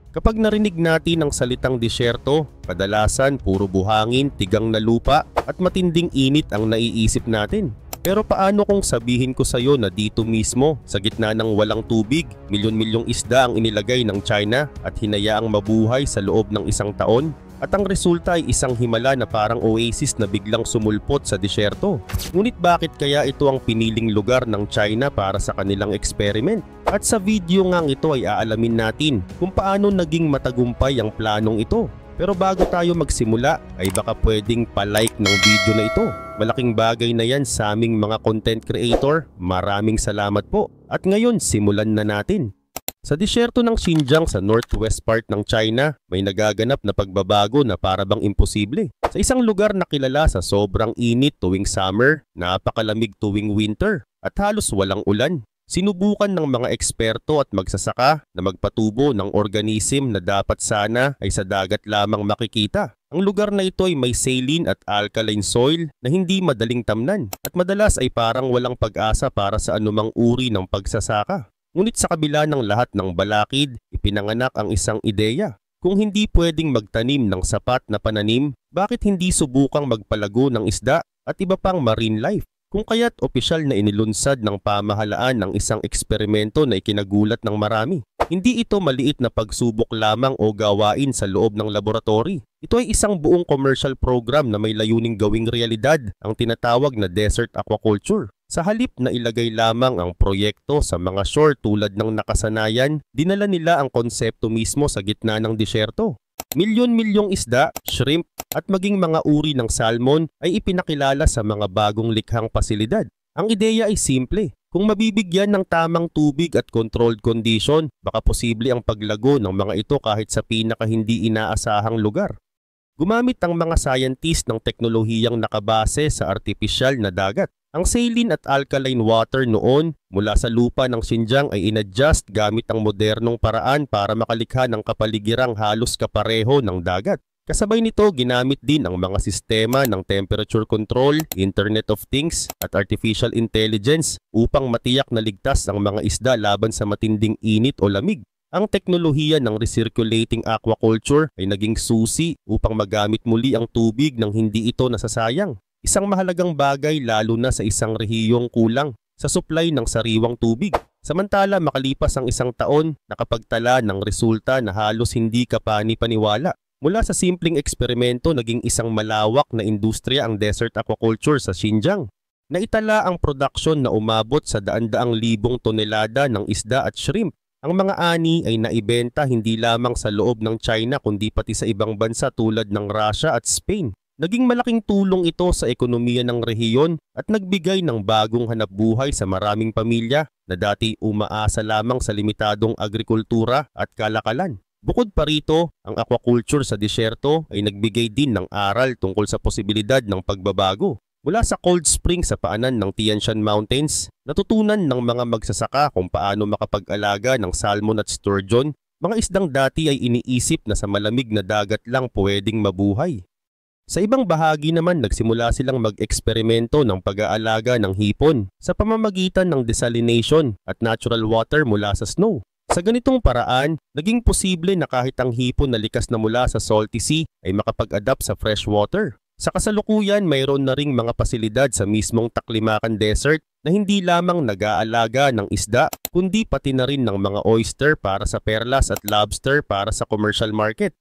Kapag narinig natin ang salitang disyerto, kadalasan puro buhangin, tigang na lupa at matinding init ang naiisip natin. Pero paano kung sabihin ko sa iyo na dito mismo, sa gitna ng walang tubig, milyon-milyong isda ang inilagay ng China at hinayaang mabuhay sa loob ng isang taon? At ang resulta ay isang himala na parang oasis na biglang sumulpot sa disyerto. Ngunit bakit kaya ito ang piniling lugar ng China para sa kanilang experiment? At sa video ngang ito ay aalamin natin kung paano naging matagumpay ang planong ito. Pero bago tayo magsimula ay baka pwedeng pa-like ng video na ito. Malaking bagay na yan sa aming mga content creator. Maraming salamat po. At ngayon simulan na natin. Sa disyerto ng Xinjiang sa northwest part ng China, may nagaganap na pagbabago na para bang imposible. Sa isang lugar na kilala sa sobrang init tuwing summer, napakalamig tuwing winter, at halos walang ulan, sinubukan ng mga eksperto at magsasaka na magpatubo ng organism na dapat sana ay sa dagat lamang makikita. Ang lugar na ito ay may saline at alkaline soil na hindi madaling tamnan at madalas ay parang walang pag-asa para sa anumang uri ng pagsasaka. Ngunit sa kabila ng lahat ng balakid, ipinanganak ang isang ideya. Kung hindi pwedeng magtanim ng sapat na pananim, bakit hindi subukang magpalago ng isda at iba pang marine life? Kung kaya't opisyal na inilunsad ng pamahalaan ng isang eksperimento na ikinagulat ng marami. Hindi ito maliit na pagsubok lamang o gawain sa loob ng laboratory. Ito ay isang buong commercial program na may layuning gawing realidad ang tinatawag na desert aquaculture. Sa halip na ilagay lamang ang proyekto sa mga shore tulad ng nakasanayan, dinala nila ang konsepto mismo sa gitna ng disyerto. Milyon-milyong isda, shrimp at maging mga uri ng salmon ay ipinakilala sa mga bagong likhang pasilidad. Ang ideya ay simple. Kung mabibigyan ng tamang tubig at controlled condition, baka posible ang paglago ng mga ito kahit sa pinaka hindi inaasahang lugar. Gumamit ang mga scientist ng teknolohiyang nakabase sa artipisyal na dagat. Ang saline at alkaline water noon mula sa lupa ng Xinjiang ay inadjust gamit ang modernong paraan para makalikha ng kapaligirang halos kapareho ng dagat. Kasabay nito, ginamit din ang mga sistema ng temperature control, Internet of Things at Artificial Intelligence upang matiyak na ligtas ang mga isda laban sa matinding init o lamig. Ang teknolohiya ng recirculating aquaculture ay naging susi upang magamit muli ang tubig nang hindi ito nasasayang. Isang mahalagang bagay lalo na sa isang rehiyong kulang sa supply ng sariwang tubig. Samantala makalipas ang isang taon, nakapagtala ng resulta na halos hindi ka pani-paniwala. Mula sa simpleng eksperimento naging isang malawak na industriya ang desert aquaculture sa Xinjiang. Naitala ang produksyon na umabot sa daan-daang libong tonelada ng isda at shrimp. Ang mga ani ay naibenta hindi lamang sa loob ng China kundi pati sa ibang bansa tulad ng Russia at Spain. Naging malaking tulong ito sa ekonomiya ng rehiyon at nagbigay ng bagong hanapbuhay sa maraming pamilya na dati umaasa lamang sa limitadong agrikultura at kalakalan. Bukod pa rito, ang aquaculture sa disyerto ay nagbigay din ng aral tungkol sa posibilidad ng pagbabago. Mula sa cold spring sa paanan ng Tian Shan Mountains, natutunan ng mga magsasaka kung paano makapag-alaga ng salmon at sturgeon, mga isdang dati ay iniisip na sa malamig na dagat lang pwedeng mabuhay. Sa ibang bahagi naman nagsimula silang mag-eksperimento ng pag-aalaga ng hipon sa pamamagitan ng desalination at natural water mula sa snow. Sa ganitong paraan, naging posible na kahit ang hipon na likas na mula sa salty sea ay makapag-adapt sa fresh water. Sa kasalukuyan, mayroon na ring mga pasilidad sa mismong Taklimakan Desert na hindi lamang nag-aalaga ng isda, kundi pati na rin ng mga oyster para sa perlas at lobster para sa commercial market.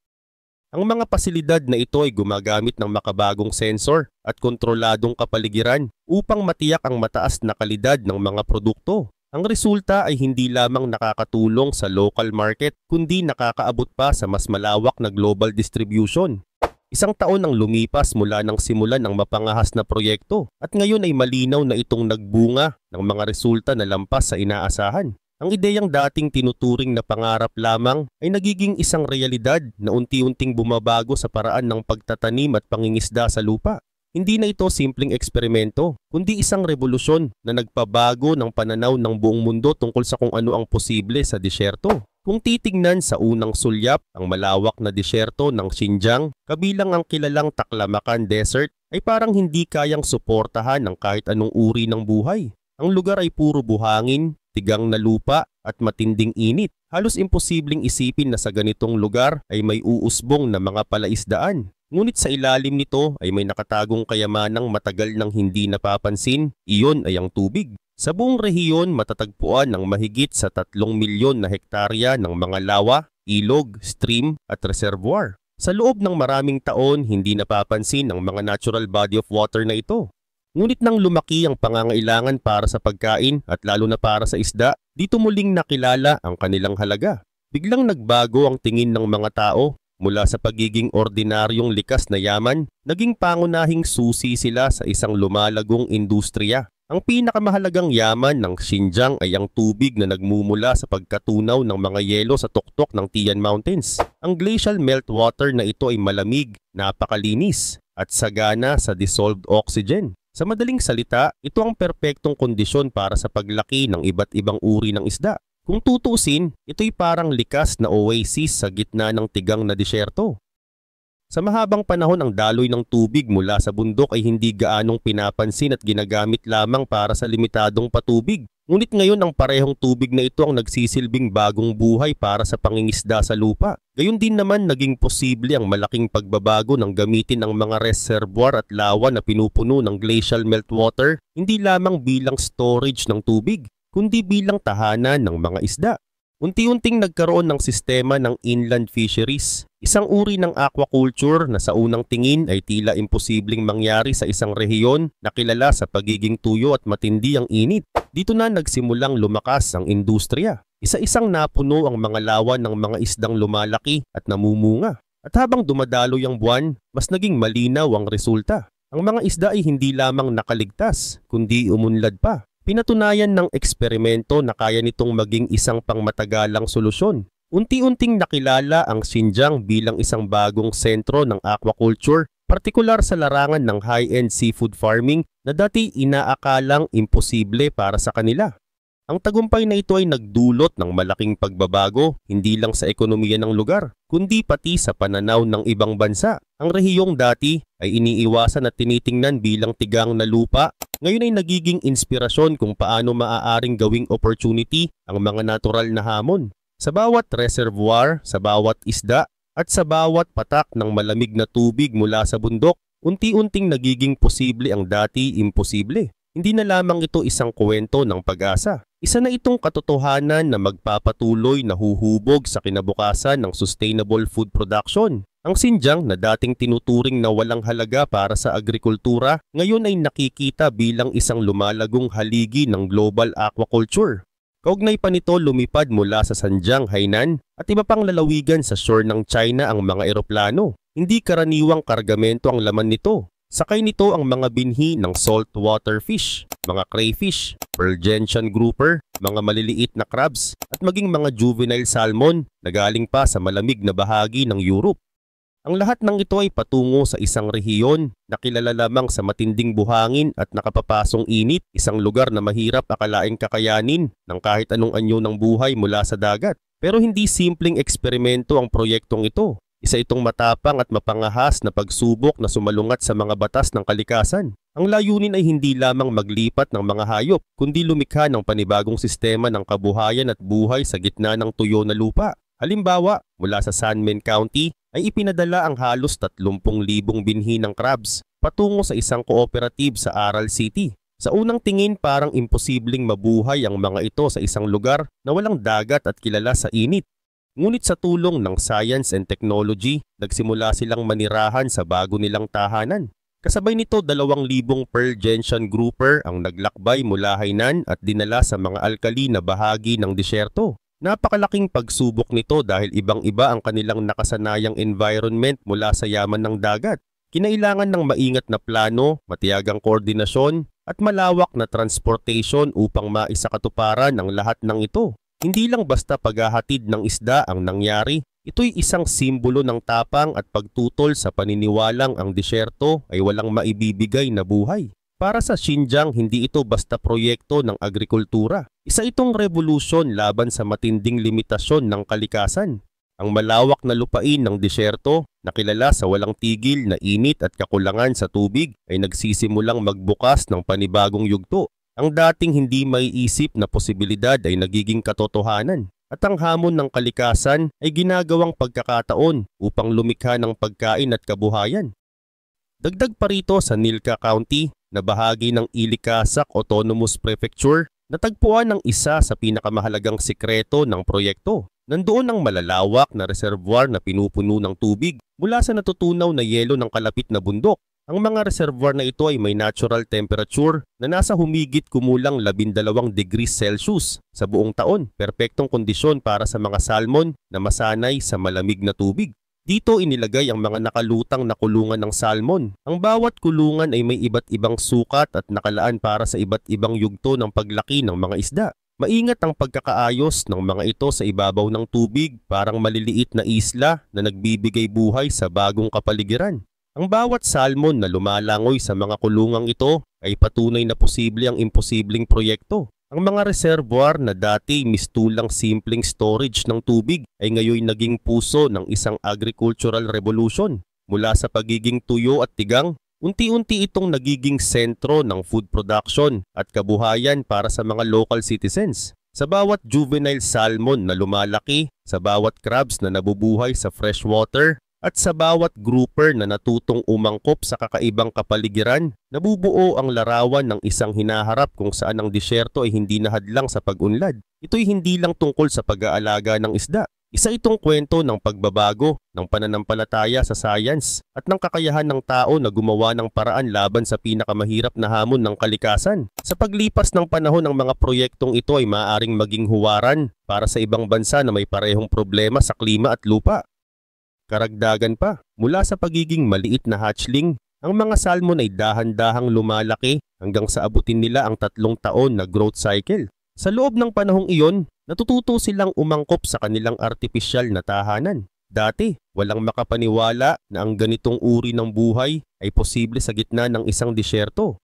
Ang mga pasilidad na ito ay gumagamit ng makabagong sensor at kontroladong kapaligiran upang matiyak ang mataas na kalidad ng mga produkto. Ang resulta ay hindi lamang nakakatulong sa local market kundi nakakaabot pa sa mas malawak na global distribution. Isang taon ang lumipas mula nang simulan ang mapangahas na proyekto at ngayon ay malinaw na itong nagbunga ng mga resulta na lampas sa inaasahan. Ang ideyang dating tinuturing na pangarap lamang ay nagiging isang realidad na unti-unting bumabago sa paraan ng pagtatanim at pangingisda sa lupa. Hindi na ito simpleng eksperimento, kundi isang revolusyon na nagpabago ng pananaw ng buong mundo tungkol sa kung ano ang posible sa disyerto. Kung titignan sa unang sulyap, ang malawak na disyerto ng Xinjiang, kabilang ang kilalang Taklamakan Desert, ay parang hindi kayang suportahan ng kahit anong uri ng buhay. Ang lugar ay puro buhangin, tigang na lupa at matinding init. Halos imposibleng isipin na sa ganitong lugar ay may uusbong na mga palaisdaan. Ngunit sa ilalim nito ay may nakatagong kayamanang matagal nang hindi napapansin, iyon ay ang tubig. Sa buong rehiyon matatagpuan ang mahigit sa 3 milyon na hektarya ng mga lawa, ilog, stream at reservoir. Sa loob ng maraming taon hindi napapansin ang mga natural body of water na ito. Ngunit nang lumaki ang pangangailangan para sa pagkain at lalo na para sa isda, dito muling nakilala ang kanilang halaga. Biglang nagbago ang tingin ng mga tao mula sa pagiging ordinaryong likas na yaman, naging pangunahing susi sila sa isang lumalagong industriya. Ang pinakamahalagang yaman ng Xinjiang ay ang tubig na nagmumula sa pagkatunaw ng mga yelo sa tuktok ng Tian Mountains. Ang glacial meltwater na ito ay malamig, napakalinis at sagana sa dissolved oxygen. Sa madaling salita, ito ang perpektong kondisyon para sa paglaki ng iba't ibang uri ng isda. Kung tutusin, ito'y parang likas na oasis sa gitna ng tigang na disyerto. Sa mahabang panahon ang daloy ng tubig mula sa bundok ay hindi gaanong pinapansin at ginagamit lamang para sa limitadong patubig. Ngunit ngayon ang parehong tubig na ito ang nagsisilbing bagong buhay para sa pangingisda sa lupa. Gayon din naman naging posible ang malaking pagbabago ng gamitin ang mga reservoir at lawa na pinupuno ng glacial meltwater hindi lamang bilang storage ng tubig, kundi bilang tahanan ng mga isda. Unti-unting nagkaroon ng sistema ng inland fisheries, isang uri ng aquaculture na sa unang tingin ay tila imposibleng mangyari sa isang rehiyon na kilala sa pagiging tuyo at matindi ang init. Dito na nagsimulang lumakas ang industriya. Isa-isang napuno ang mga lawa ng mga isdang lumalaki at namumunga. At habang dumadaloy ang buwan, mas naging malinaw ang resulta. Ang mga isda ay hindi lamang nakaligtas, kundi umunlad pa. Pinatunayan ng eksperimento na kaya nitong maging isang pangmatagalang solusyon. Unti-unting nakilala ang Xinjiang bilang isang bagong sentro ng aquaculture, partikular sa larangan ng high-end seafood farming na dati inaakalang imposible para sa kanila. Ang tagumpay na ito ay nagdulot ng malaking pagbabago hindi lang sa ekonomiya ng lugar, kundi pati sa pananaw ng ibang bansa. Ang rehiyong dati ay iniiwasan at tinitingnan bilang tigang na lupa, ngayon ay nagiging inspirasyon kung paano maaaring gawing opportunity ang mga natural na hamon. Sa bawat reservoir, sa bawat isda, at sa bawat patak ng malamig na tubig mula sa bundok, unti-unting nagiging posible ang dati imposible. Hindi na lamang ito isang kwento ng pag-asa. Isa na itong katotohanan na magpapatuloy na huhubog sa kinabukasan ng sustainable food production. Ang Xinjiang na dating tinuturing na walang halaga para sa agrikultura, ngayon ay nakikita bilang isang lumalagong haligi ng global aquaculture. Kaugnay pa nito lumipad mula sa Zhanjiang, Hainan at iba pang lalawigan sa shore ng China ang mga eroplano. Hindi karaniwang kargamento ang laman nito. Sakay nito ang mga binhi ng saltwater fish, mga crayfish, pearl gentian grouper, mga maliliit na crabs at maging mga juvenile salmon na galing pa sa malamig na bahagi ng Europe. Ang lahat ng ito ay patungo sa isang rehiyon na kilala lamang sa matinding buhangin at nakapapasong init, isang lugar na mahirap akalaing kakayanin ng kahit anong anyo ng buhay mula sa dagat. Pero hindi simpleng eksperimento ang proyektong ito. Isa itong matapang at mapangahas na pagsubok na sumalungat sa mga batas ng kalikasan. Ang layunin ay hindi lamang maglipat ng mga hayop, kundi lumikha ng panibagong sistema ng kabuhayan at buhay sa gitna ng tuyo na lupa. Halimbawa, mula sa Sanmen County ay ipinadala ang halos 30,000 binhi ng crabs patungo sa isang cooperative sa Aral City. Sa unang tingin parang imposibleng mabuhay ang mga ito sa isang lugar na walang dagat at kilala sa init. Ngunit sa tulong ng science and technology, nagsimula silang manirahan sa bago nilang tahanan. Kasabay nito 2,000 pearl gentian grouper ang naglakbay mula Hainan at dinala sa mga alkali na bahagi ng disyerto. Napakalaking pagsubok nito dahil ibang-iba ang kanilang nakasanayang environment mula sa yaman ng dagat. Kinailangan ng maingat na plano, matiyagang koordinasyon at malawak na transportation upang maisakatuparan ang lahat ng ito. Hindi lang basta paghahatid ng isda ang nangyari, ito'y isang simbolo ng tapang at pagtutol sa paniniwalang ang disyerto ay walang maibibigay na buhay. Para sa Xinjiang, hindi ito basta proyekto ng agrikultura. Isa itong revolusyon laban sa matinding limitasyon ng kalikasan. Ang malawak na lupain ng disyerto, na kilala sa walang tigil na init at kakulangan sa tubig, ay nagsisimulang magbukas ng panibagong yugto. Ang dating hindi maiisip na posibilidad ay nagiging katotohanan. at ang hamon ng kalikasan ay ginagawang pagkakataon upang lumikha ng pagkain at kabuhayan. Dagdag pa rito sa Nilka County na bahagi ng Ilikasak Autonomous Prefecture, natagpuan ng isa sa pinakamahalagang sikreto ng proyekto. Nandoon ang malalawak na reservoir na pinupuno ng tubig mula sa natutunaw na yelo ng kalapit na bundok. Ang mga reservoir na ito ay may natural temperature na nasa humigit kumulang 12 degrees Celsius sa buong taon. Perpektong kondisyon para sa mga salmon na masanay sa malamig na tubig. Dito inilagay ang mga nakalutang na kulungan ng salmon. Ang bawat kulungan ay may iba't ibang sukat at nakalaan para sa iba't ibang yugto ng paglaki ng mga isda. Maingat ang pagkakaayos ng mga ito sa ibabaw ng tubig, parang maliliit na isla na nagbibigay buhay sa bagong kapaligiran. Ang bawat salmon na lumalangoy sa mga kulungang ito ay patunay na posible ang imposibleng proyekto. Ang mga reservoir na dati mistulang simpleng storage ng tubig ay ngayon naging puso ng isang agricultural revolution. Mula sa pagiging tuyo at tigang, unti-unti itong nagiging sentro ng food production at kabuhayan para sa mga local citizens. Sa bawat juvenile salmon na lumalaki, sa bawat crabs na nabubuhay sa freshwater, at sa bawat grouper na natutong umangkop sa kakaibang kapaligiran, nabubuo ang larawan ng isang hinaharap kung saan ang disyerto ay hindi nahadlang sa pag-unlad. Ito'y hindi lang tungkol sa pag-aalaga ng isda. Isa itong kwento ng pagbabago, ng pananampalataya sa science at ng kakayahan ng tao na gumawa ng paraan laban sa pinakamahirap na hamon ng kalikasan. Sa paglipas ng panahon ng mga proyektong ito ay maaaring maging huwaran para sa ibang bansa na may parehong problema sa klima at lupa. Karagdagan pa, mula sa pagiging maliit na hatchling, ang mga salmon ay dahan-dahang lumalaki hanggang sa abutin nila ang 3 taon na growth cycle. Sa loob ng panahong iyon, natututo silang umangkop sa kanilang artipisyal na tahanan. Dati, walang makapaniwala na ang ganitong uri ng buhay ay posible sa gitna ng isang disyerto.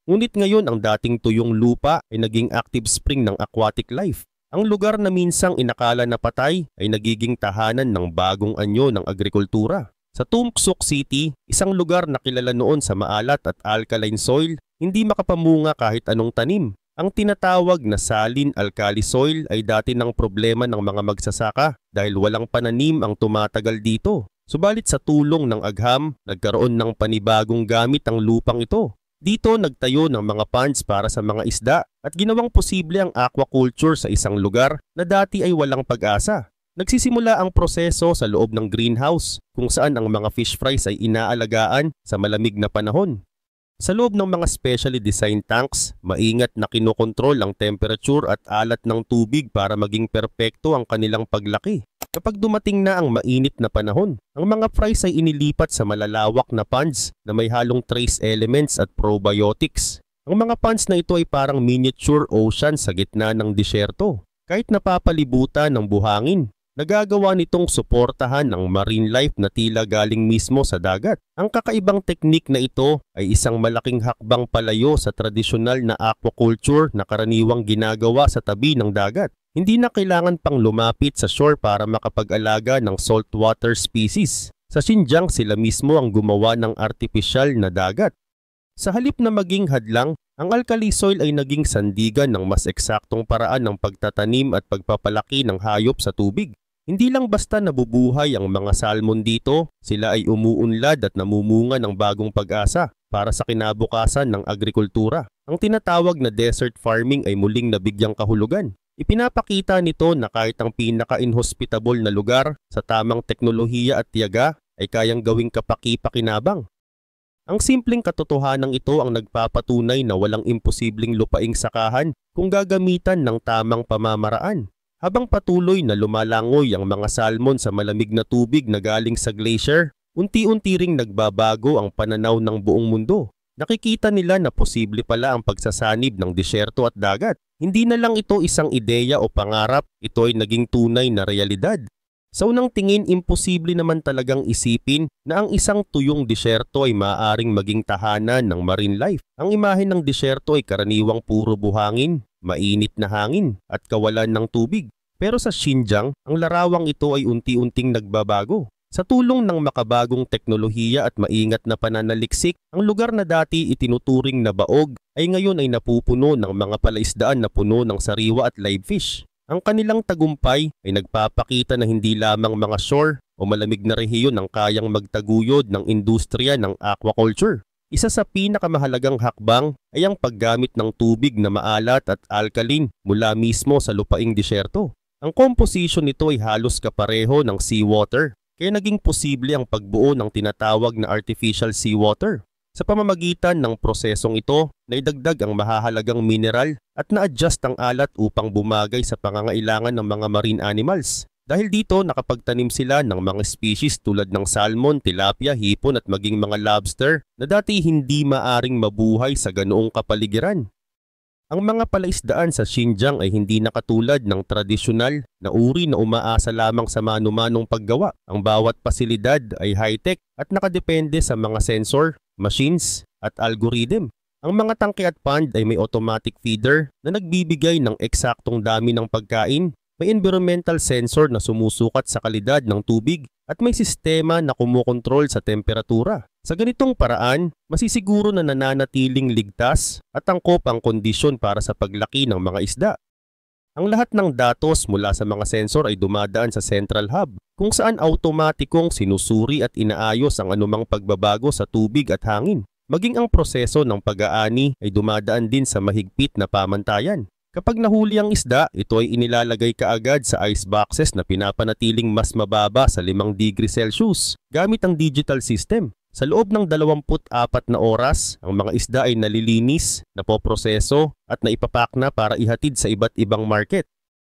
Ngunit ngayon ang dating tuyong lupa ay naging active spring ng aquatic life. Ang lugar na minsang inakala na patay ay nagiging tahanan ng bagong anyo ng agrikultura. Sa Tumksok City, isang lugar na kilala noon sa maalat at alkaline soil, hindi makapamunga kahit anong tanim. Ang tinatawag na salin-alkali soil ay dati ng problema ng mga magsasaka dahil walang pananim ang tumatagal dito. Subalit sa tulong ng agham, nagkaroon ng panibagong gamit ang lupang ito. Dito nagtayo ng mga ponds para sa mga isda at ginawang posible ang aquaculture sa isang lugar na dati ay walang pag-asa. Nagsisimula ang proseso sa loob ng greenhouse kung saan ang mga fish fries ay inaalagaan sa malamig na panahon. Sa loob ng mga specially designed tanks, maingat na kinokontrol ang temperature at alat ng tubig para maging perpekto ang kanilang paglaki. Kapag dumating na ang mainit na panahon, ang mga fries ay inilipat sa malalawak na ponds na may halong trace elements at probiotics. Ang mga ponds na ito ay parang miniature ocean sa gitna ng disyerto. Kahit napapalibutan ng buhangin, nagagawa nitong suportahan ang marine life na tila galing mismo sa dagat. Ang kakaibang teknik na ito ay isang malaking hakbang palayo sa tradisyonal na aquaculture na karaniwang ginagawa sa tabi ng dagat. Hindi na kailangan pang lumapit sa shore para makapag-alaga ng saltwater species. Sa Xinjiang sila mismo ang gumawa ng artipisyal na dagat. Sa halip na maging hadlang, ang alkali soil ay naging sandigan ng mas eksaktong paraan ng pagtatanim at pagpapalaki ng hayop sa tubig. Hindi lang basta nabubuhay ang mga salmon dito, sila ay umuunlad at namumunga ng bagong pag-asa para sa kinabukasan ng agrikultura. Ang tinatawag na desert farming ay muling nabigyang kahulugan. Ipinapakita nito na kahit ang pinaka-inhospitable na lugar sa tamang teknolohiya at tiyaga ay kayang gawing kapaki-pakinabang. Ang simpleng katotohanan ito ang nagpapatunay na walang imposibleng lupaing sakahan kung gagamitan ng tamang pamamaraan. Habang patuloy na lumalangoy ang mga salmon sa malamig na tubig na galing sa glacier, unti-unti ring nagbabago ang pananaw ng buong mundo. Nakikita nila na posible pala ang pagsasanib ng disyerto at dagat. Hindi na lang ito isang ideya o pangarap, ito ay naging tunay na realidad. Sa unang tingin, imposible naman talagang isipin na ang isang tuyong disyerto ay maaaring maging tahanan ng marine life. Ang imahe ng disyerto ay karaniwang puro buhangin, mainit na hangin at kawalan ng tubig. Pero sa Xinjiang, ang larawang ito ay unti-unting nagbabago. Sa tulong ng makabagong teknolohiya at maingat na pananaliksik, ang lugar na dati itinuturing na baog ay ngayon ay napupuno ng mga palaisdaan na puno ng sariwa at live fish. Ang kanilang tagumpay ay nagpapakita na hindi lamang mga shore o malamig na rehiyon ang kayang magtaguyod ng industriya ng aquaculture. Isa sa pinakamahalagang hakbang ay ang paggamit ng tubig na maalat at alkaline mula mismo sa lupaing disyerto. Ang composition nito ay halos kapareho ng seawater, kaya naging posible ang pagbuo ng tinatawag na artificial seawater. Sa pamamagitan ng prosesong ito, naidagdag ang mahahalagang mineral at na-adjust ang alat upang bumagay sa pangangailangan ng mga marine animals. Dahil dito, nakapagtanim sila ng mga species tulad ng salmon, tilapia, hipon at maging mga lobster na dati hindi maaring mabuhay sa ganoong kapaligiran. Ang mga palaisdaan sa Xinjiang ay hindi nakatulad ng tradisyonal na uri na umaasa lamang sa mano-manong paggawa. Ang bawat pasilidad ay high-tech at nakadepende sa mga sensor, machines at algorithm. Ang mga tangke at pond ay may automatic feeder na nagbibigay ng eksaktong dami ng pagkain, may environmental sensor na sumusukat sa kalidad ng tubig at may sistema na kumokontrol sa temperatura. Sa ganitong paraan, masisiguro na nananatiling ligtas at angkop ang kondisyon para sa paglaki ng mga isda. Ang lahat ng datos mula sa mga sensor ay dumadaan sa central hub, kung saan automatikong sinusuri at inaayos ang anumang pagbabago sa tubig at hangin. Maging ang proseso ng pag-aani ay dumadaan din sa mahigpit na pamantayan. Kapag nahuli ang isda, ito ay inilalagay kaagad sa ice boxes na pinapanatiling mas mababa sa 5 degrees Celsius gamit ang digital system. Sa loob ng 24 na oras, ang mga isda ay nalilinis, napoproseso at naipapak na para ihatid sa iba't ibang market.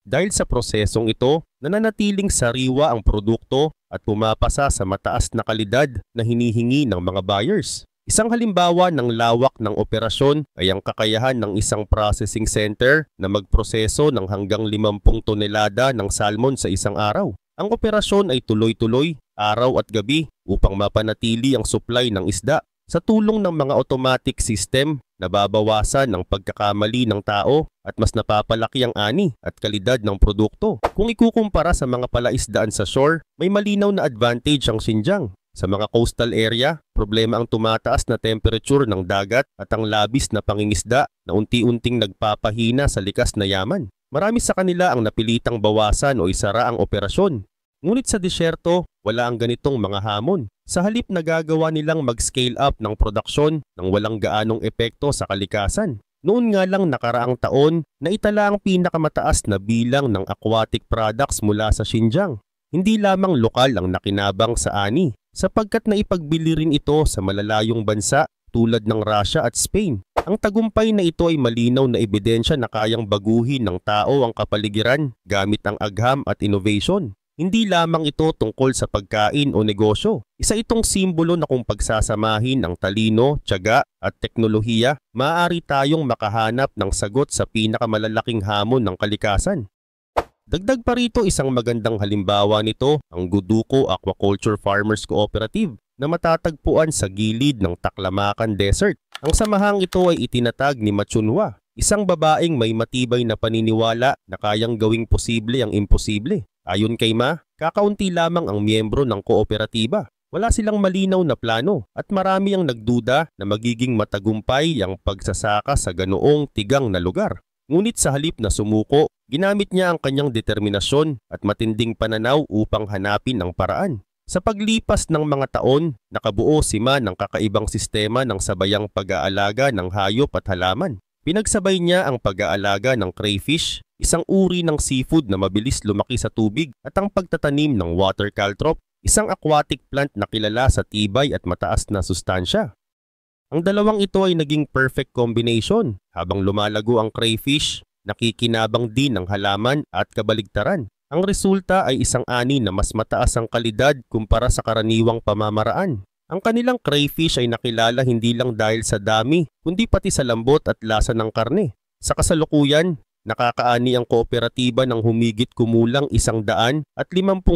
Dahil sa prosesong ito, nananatiling sariwa ang produkto at pumapasa sa mataas na kalidad na hinihingi ng mga buyers. Isang halimbawa ng lawak ng operasyon ay ang kakayahan ng isang processing center na magproseso ng hanggang 50 tonelada ng salmon sa isang araw. Ang operasyon ay tuloy-tuloy, araw at gabi, upang mapanatili ang supply ng isda. Sa tulong ng mga automatic system, nababawasan ang pagkakamali ng tao at mas napapalaki ang ani at kalidad ng produkto. Kung ikukumpara sa mga palaisdaan sa shore, may malinaw na advantage ang Xinjiang. Sa mga coastal area, problema ang tumataas na temperature ng dagat at ang labis na pangingisda na unti-unting nagpapahina sa likas na yaman. Marami sa kanila ang napilitang bawasan o isara ang operasyon. Ngunit sa disyerto, wala ang ganitong mga hamon. Sa halip nagagawa nilang mag-scale up ng produksyon nang walang gaanong epekto sa kalikasan. Noon nga lang nakaraang taon, naitala ang pinakamataas na bilang ng aquatic products mula sa Xinjiang. Hindi lamang lokal ang nakinabang sa ani, sapagkat naipagbili rin ito sa malalayong bansa tulad ng Russia at Spain. Ang tagumpay na ito ay malinaw na ebidensya na kayang baguhin ng tao ang kapaligiran gamit ang agham at innovation. Hindi lamang ito tungkol sa pagkain o negosyo. Isa itong simbolo na kung pagsasamahin ang talino, tiyaga at teknolohiya, maaari tayong makahanap ng sagot sa pinakamalalaking hamon ng kalikasan. Dagdag pa rito, isang magandang halimbawa nito ang Guduco Aquaculture Farmers Cooperative na matatagpuan sa gilid ng Taklamakan Desert. Ang samahang ito ay itinatag ni Machunwa, isang babaeng may matibay na paniniwala na kayang gawing posible ang imposible. Ayon kay Ma, kakaunti lamang ang miyembro ng kooperatiba. Wala silang malinaw na plano at marami ang nagduda na magiging matagumpay ang pagsasaka sa ganoong tigang na lugar. Ngunit sa halip na sumuko, ginamit niya ang kanyang determinasyon at matinding pananaw upang hanapin ang paraan. Sa paglipas ng mga taon, nakabuo si Ma ng kakaibang sistema ng sabayang pag-aalaga ng hayop at halaman. Pinagsabay niya ang pag-aalaga ng crayfish, isang uri ng seafood na mabilis lumaki sa tubig, at ang pagtatanim ng water caltrop, isang aquatic plant na kilala sa tibay at mataas na sustansya. Ang dalawang ito ay naging perfect combination. Habang lumalago ang crayfish, nakikinabang din ang halaman at kabaligtaran. Ang resulta ay isang ani na mas mataas ang kalidad kumpara sa karaniwang pamamaraan. Ang kanilang crayfish ay nakilala hindi lang dahil sa dami, kundi pati sa lambot at lasa ng karne. Sa kasalukuyan, nakakaani ang kooperatiba ng humigit kumulang 150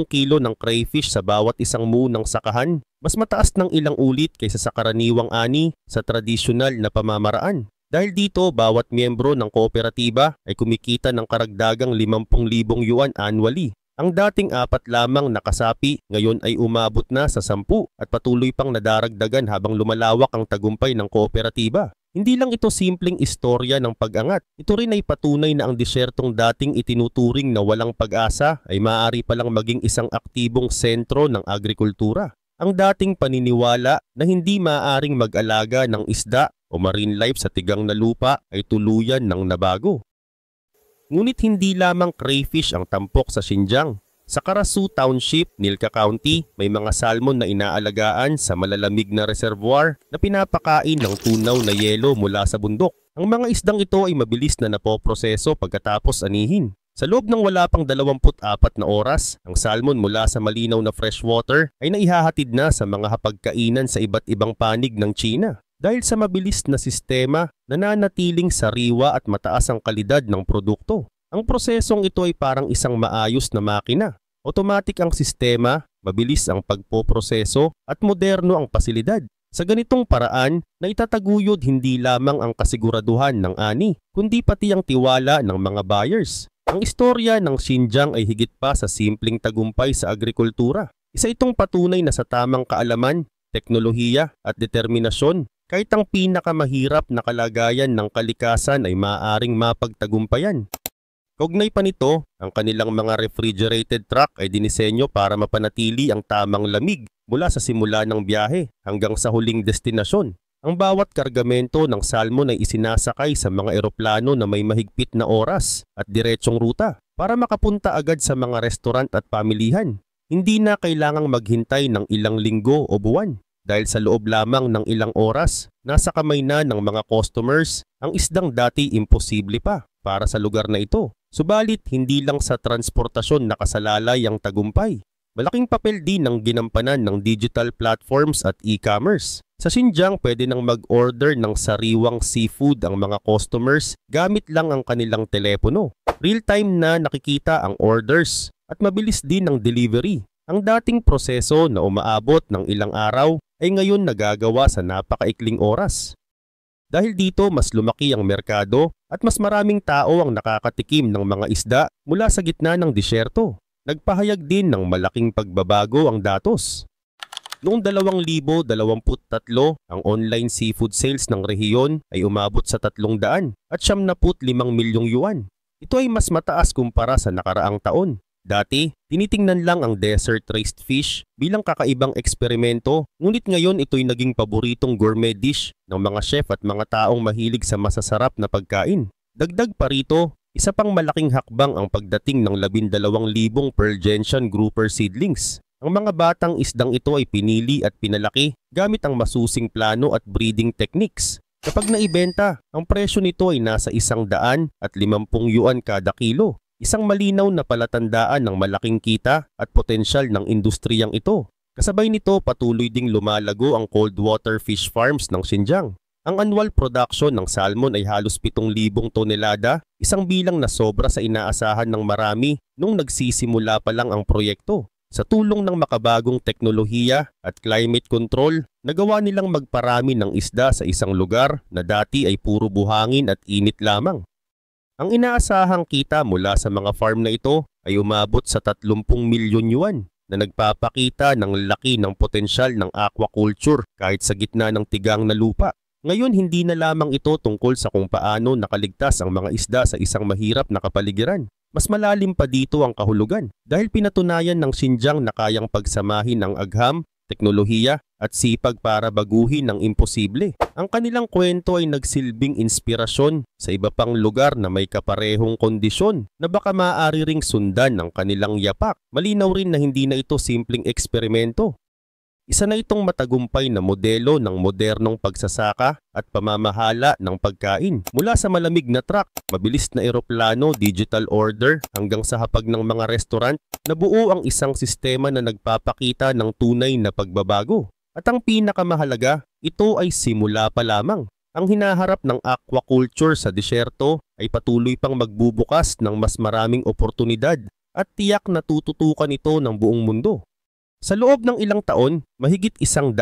kilo ng crayfish sa bawat isang muunang sakahan, mas mataas ng ilang ulit kaysa sa karaniwang ani sa tradisyonal na pamamaraan. Dahil dito, bawat miyembro ng kooperatiba ay kumikita ng karagdagang 50,000 yuan annually. Ang dating 4 lamang na kasapi ngayon ay umabot na sa 10 at patuloy pang nadaragdagan habang lumalawak ang tagumpay ng kooperatiba. Hindi lang ito simpleng istorya ng pag-angat. Ito rin ay patunay na ang disyertong dating itinuturing na walang pag-asa ay maaari palang maging isang aktibong sentro ng agrikultura. Ang dating paniniwala na hindi maaaring mag-alaga ng isda o marine life sa tigang na lupa ay tuluyan ng nabago. Ngunit hindi lamang crayfish ang tampok sa Xinjiang. Sa Karasu Township, Nilka County, may mga salmon na inaalagaan sa malalamig na reservoir na pinapakain ng tunaw na yelo mula sa bundok. Ang mga isdang ito ay mabilis na napoproseso pagkatapos anihin. Sa loob ng wala pang 24 na oras, ang salmon mula sa malinaw na freshwater ay naihahatid na sa mga hapagkainan sa iba't ibang panig ng China. Dahil sa mabilis na sistema, nananatiling sariwa at mataas ang kalidad ng produkto. Ang prosesong ito ay parang isang maayos na makina. Automatic ang sistema, mabilis ang pagpoproseso at moderno ang pasilidad. Sa ganitong paraan, naitataguyod hindi lamang ang kasiguraduhan ng ani, kundi pati ang tiwala ng mga buyers. Ang istorya ng Xinjiang ay higit pa sa simpleng tagumpay sa agrikultura. Isa itong patunay na sa tamang kaalaman, teknolohiya at determinasyon, kahit ang pinakamahirap na kalagayan ng kalikasan ay maaaring mapagtagumpayan. Kaugnay pa nito, ang kanilang mga refrigerated truck ay dinisenyo para mapanatili ang tamang lamig mula sa simula ng biyahe hanggang sa huling destinasyon. Ang bawat kargamento ng salmon ay isinasakay sa mga eroplano na may mahigpit na oras at diretsong ruta para makapunta agad sa mga restaurant at pamilihan. Hindi na kailangang maghintay ng ilang linggo o buwan. Dahil sa loob lamang ng ilang oras, nasa kamay na ng mga customers ang isdang dati imposible pa para sa lugar na ito. Subalit hindi lang sa transportasyon nakasalalay ang tagumpay. Malaking papel din ang ginampanan ng digital platforms at e-commerce. Sa Xinjiang, pwede nang mag-order ng sariwang seafood ang mga customers gamit lang ang kanilang telepono. Real-time na nakikita ang orders at mabilis din ang delivery. Ang dating proseso na umaabot ng ilang araw ay ngayon nagagawa sa napakaikling oras. Dahil dito, mas lumaki ang merkado at mas maraming tao ang nakakatikim ng mga isda mula sa gitna ng disyerto. Nagpahayag din ng malaking pagbabago ang datos. Noong 2023, ang online seafood sales ng rehiyon ay umabot sa 300 at 75 milyong yuan. Ito ay mas mataas kumpara sa nakaraang taon. Dati, tinitingnan lang ang desert-raised fish bilang kakaibang eksperimento, ngunit ngayon ito'y naging paboritong gourmet dish ng mga chef at mga taong mahilig sa masasarap na pagkain. Dagdag pa rito, isa pang malaking hakbang ang pagdating ng 12,000 pearl gentian grouper seedlings. Ang mga batang isdang ito ay pinili at pinalaki gamit ang masusing plano at breeding techniques. Kapag naibenta, ang presyo nito ay nasa 150 yuan kada kilo. Isang malinaw na palatandaan ng malaking kita at potensyal ng industriyang ito. Kasabay nito, patuloy ding lumalago ang cold water fish farms ng Xinjiang. Ang annual production ng salmon ay halos 7,000 tonelada, isang bilang na sobra sa inaasahan ng marami nung nagsisimula pa lang ang proyekto. Sa tulong ng makabagong teknolohiya at climate control, nagawa nilang magparami ng isda sa isang lugar na dati ay puro buhangin at init lamang. Ang inaasahang kita mula sa mga farm na ito ay umabot sa 30 milyon yuan na nagpapakita ng laki ng potensyal ng aquaculture kahit sa gitna ng tigang na lupa. Ngayon, hindi na lamang ito tungkol sa kung paano nakaligtas ang mga isda sa isang mahirap na kapaligiran. Mas malalim pa dito ang kahulugan dahil pinatunayan ng Xinjiang na kayang pagsamahin ang agham, teknolohiya at sipag para baguhin ang imposible. Ang kanilang kwento ay nagsilbing inspirasyon sa iba pang lugar na may kaparehong kondisyon na baka maaari ring sundan ng kanilang yapak. Malinaw rin na hindi na ito simpleng eksperimento. Isa na itong matagumpay na modelo ng modernong pagsasaka at pamamahala ng pagkain. Mula sa malamig na truck, mabilis na eroplano, digital order, hanggang sa hapag ng mga restaurant, nabuo ang isang sistema na nagpapakita ng tunay na pagbabago. At ang pinakamahalaga, ito ay simula pa lamang. Ang hinaharap ng aquaculture sa disyerto ay patuloy pang magbubukas ng mas maraming oportunidad at tiyak na tututukan ito ng buong mundo. Sa loob ng ilang taon, mahigit 100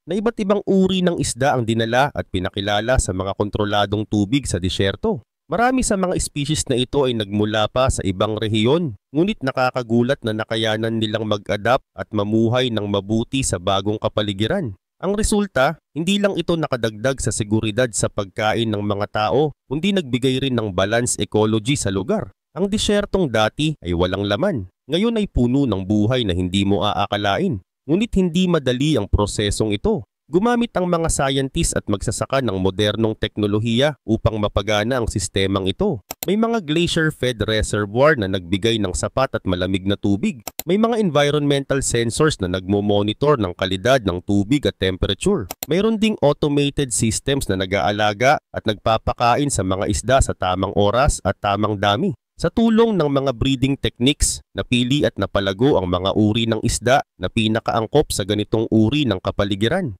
na iba't ibang uri ng isda ang dinala at pinakilala sa mga kontroladong tubig sa disyerto. Marami sa mga species na ito ay nagmula pa sa ibang rehiyon, ngunit nakakagulat na nakayanan nilang mag-adapt at mamuhay ng mabuti sa bagong kapaligiran. Ang resulta, hindi lang ito nakadagdag sa seguridad sa pagkain ng mga tao, kundi nagbigay rin ng balance ecology sa lugar. Ang disyertong dati ay walang laman, ngayon ay puno ng buhay na hindi mo aakalain. Ngunit hindi madali ang prosesong ito. Gumamit ang mga scientist at magsasaka ng modernong teknolohiya upang mapagana ang sistemang ito. May mga glacier-fed reservoir na nagbigay ng sapat at malamig na tubig. May mga environmental sensors na nagmo-monitor ng kalidad ng tubig at temperature. Mayroon ding automated systems na nag-aalaga at nagpapakain sa mga isda sa tamang oras at tamang dami. Sa tulong ng mga breeding techniques, napili at napalago ang mga uri ng isda na pinakaangkop sa ganitong uri ng kapaligiran.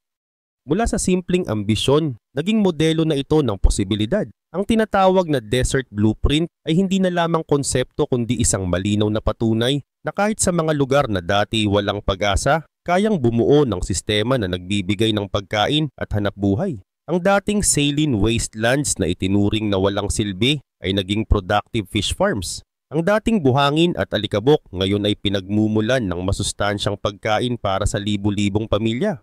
Mula sa simpleng ambisyon, naging modelo na ito ng posibilidad. Ang tinatawag na Desert Blueprint ay hindi na lamang konsepto kundi isang malinaw na patunay na kahit sa mga lugar na dati walang pag-asa, kayang bumuo ng sistema na nagbibigay ng pagkain at hanapbuhay. Ang dating saline wastelands na itinuring na walang silbi ay naging productive fish farms. Ang dating buhangin at alikabok ngayon ay pinagmumulan ng masustansyang pagkain para sa libu-libong pamilya.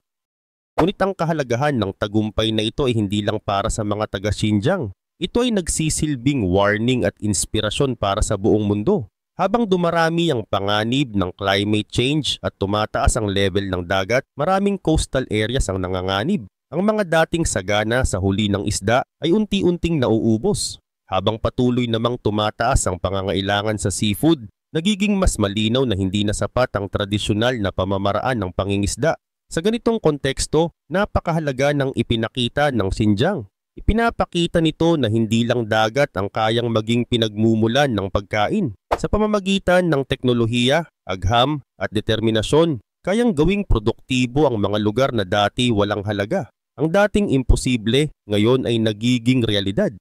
Ngunit ang kahalagahan ng tagumpay na ito ay hindi lang para sa mga taga Xinjiang. Ito ay nagsisilbing warning at inspirasyon para sa buong mundo. Habang dumarami ang panganib ng climate change at tumataas ang level ng dagat, maraming coastal areas ang nanganganib. Ang mga dating sagana sa huli ng isda ay unti-unting nauubos. Habang patuloy namang tumataas ang pangangailangan sa seafood, nagiging mas malinaw na hindi na sapat ang tradisyonal na pamamaraan ng pangingisda. Sa ganitong konteksto, napakahalaga ng ipinakita ng Xinjiang. Ipinapakita nito na hindi lang dagat ang kayang maging pinagmumulan ng pagkain. Sa pamamagitan ng teknolohiya, agham at determinasyon, kayang gawing produktibo ang mga lugar na dati walang halaga. Ang dating imposible, ngayon ay nagiging realidad.